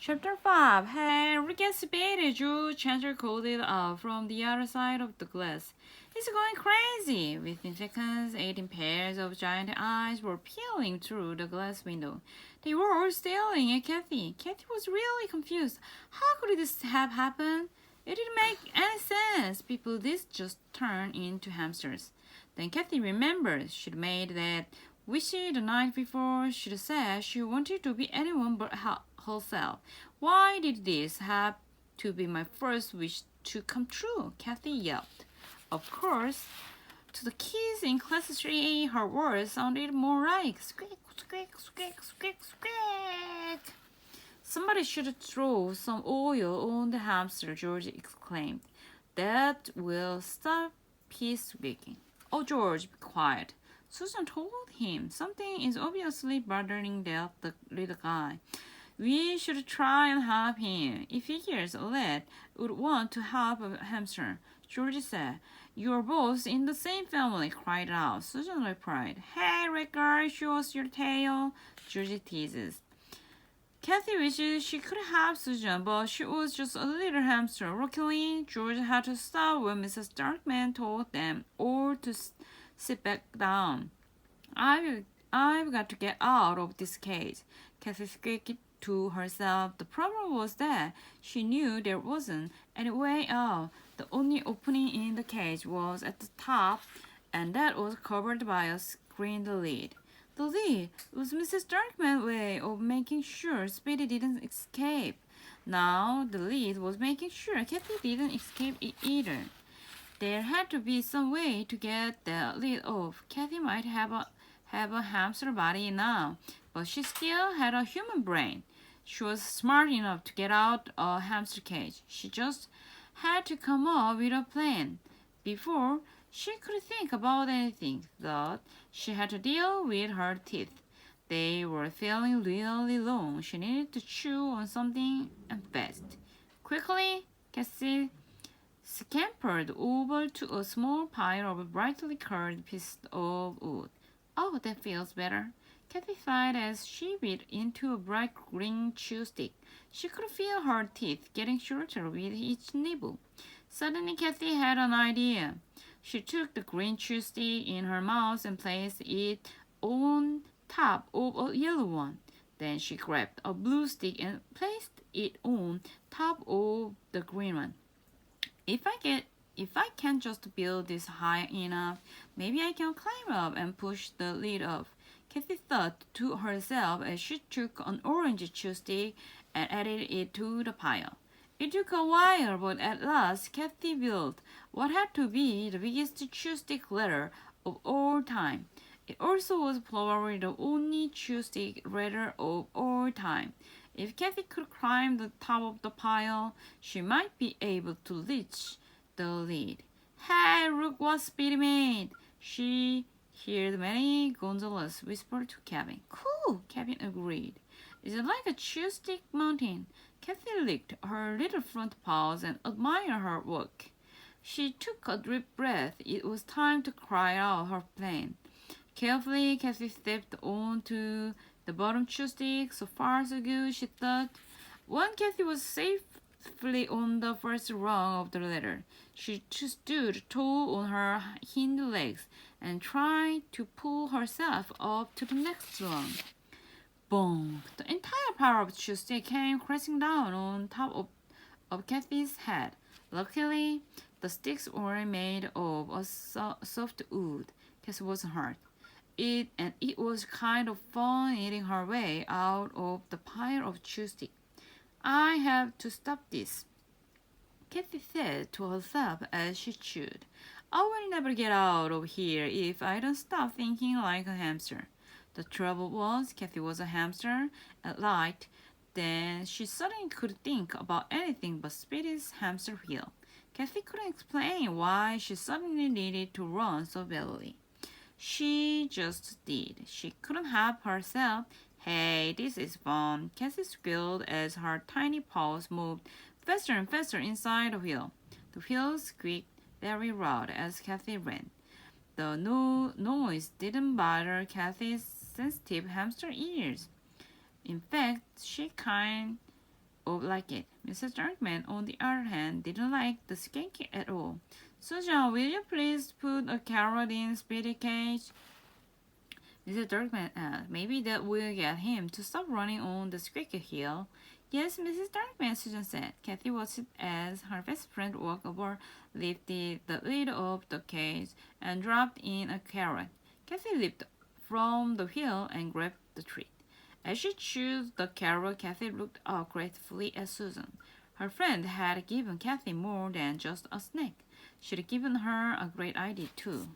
Chapter 5. Henry gets baited. Drew Chandler called it out from the other side of the glass. He's going crazy. Within seconds, 18 pairs of giant eyes were peering through the glass window. They were all staring at Kathy. Kathy was really confused. How could this have happened? It didn't make any sense. People did just turn into hamsters. Then Kathy remembered she'd made that wish the night before. She'd said she wanted to be anyone but herself. Why did this have to be my first wish to come true? Kathy yelped. Of course, to the kids in class 3A, her words sounded more like squeak, squeak, squeak, squeak, squeak. Somebody should throw some oil on the hamster, George exclaimed. That will stop his squeaking. Oh, George, be quiet. Susan told him something is obviously bothering the little guy. We should try and help him. If he hears a lad would want to help a hamster, George said. You're both in the same family, cried out. Susan replied. Hey, Ricker, show us your tail, George teases. Kathy wishes she could help Susan, but she was just a little hamster. Luckily, George had to stop when Mrs. Darkman told them all to sit back down. I've got to get out of this cage, Kathy squeaked to herself. The problem was that she knew there wasn't any way out. The only opening in the cage was at the top, and that was covered by a screened lid. The lid was Mrs. Darkman's way of making sure Speedy didn't escape. Now the lid was making sure Kathy didn't escape it either. There had to be some way to get the lid off. Kathy might have a hamster body now, but she still had a human brain. She was smart enough to get out a hamster cage. She just had to come up with a plan. Before she could think about anything, though, she had to deal with her teeth. They were feeling really long. She needed to chew on something and fast. Quickly, Cassie scampered over to a small pile of brightly colored pieces of wood. Oh, that feels better. Kathy sighed as she bit into a bright green chew stick. She could feel her teeth getting shorter with each nibble. Suddenly, Kathy had an idea. She took the green chew stick in her mouth and placed it on top of a yellow one. Then she grabbed a blue stick and placed it on top of the green one. If I can just build this high enough, maybe I can climb up and push the lid off. Kathy thought to herself as she took an orange chew stick and added it to the pile. It took a while, but at last Kathy built what had to be the biggest chew stick ladder of all time. It also was probably the only chew stick ladder of all time. If Kathy could climb the top of the pile, she might be able to reach the lid. Hey, look what Speedy made! She heard many gondolas whisper to Kevin. Cool, Kevin agreed. Is it like a chew stick mountain? Kathy licked her little front paws and admired her work. She took a deep breath. It was time to cry out her plan. Carefully, Kathy stepped onto the bottom chew stick. So far, so good, she thought. When Kathy was safely on the first rung of the ladder, she stood tall on her hind legs and tried to pull herself up to the next rung. Boom! The entire pile of chew stick came crashing down on top of Kathy's head. Luckily, the sticks were made of a soft wood. Kathy wasn't hurt. It was kind of fun eating her way out of the pile of chew stick. I have to stop this, Kathy said to herself as she chewed. I will never get out of here if I don't stop thinking like a hamster. The trouble was, Kathy was a hamster at light. Then she suddenly could think about anything but Speedy's hamster wheel. Kathy couldn't explain why she suddenly needed to run so badly. She just did. She couldn't help herself. Hey, this is fun, Kathy squealed as her tiny paws moved faster and faster inside the wheel. The wheel squeaked very loud as Kathy ran. The noise didn't bother Kathy's sensitive hamster ears. In fact, she kind up like it. Mrs. Darkman, on the other hand, didn't like the skanky at all. Susan, will you please put a carrot in Speedy cage? Mrs. Darkman asked. Maybe that will get him to stop running on the squeaky hill. Yes, Mrs. Darkman, Susan said. Kathy watched as her best friend walked over, lifted the lid of the cage, and dropped in a carrot. Kathy leaped from the wheel and grabbed the treat. As she chewed the carrot, Kathy looked up gratefully at Susan. Her friend had given Kathy more than just a snack. She'd given her a great idea, too.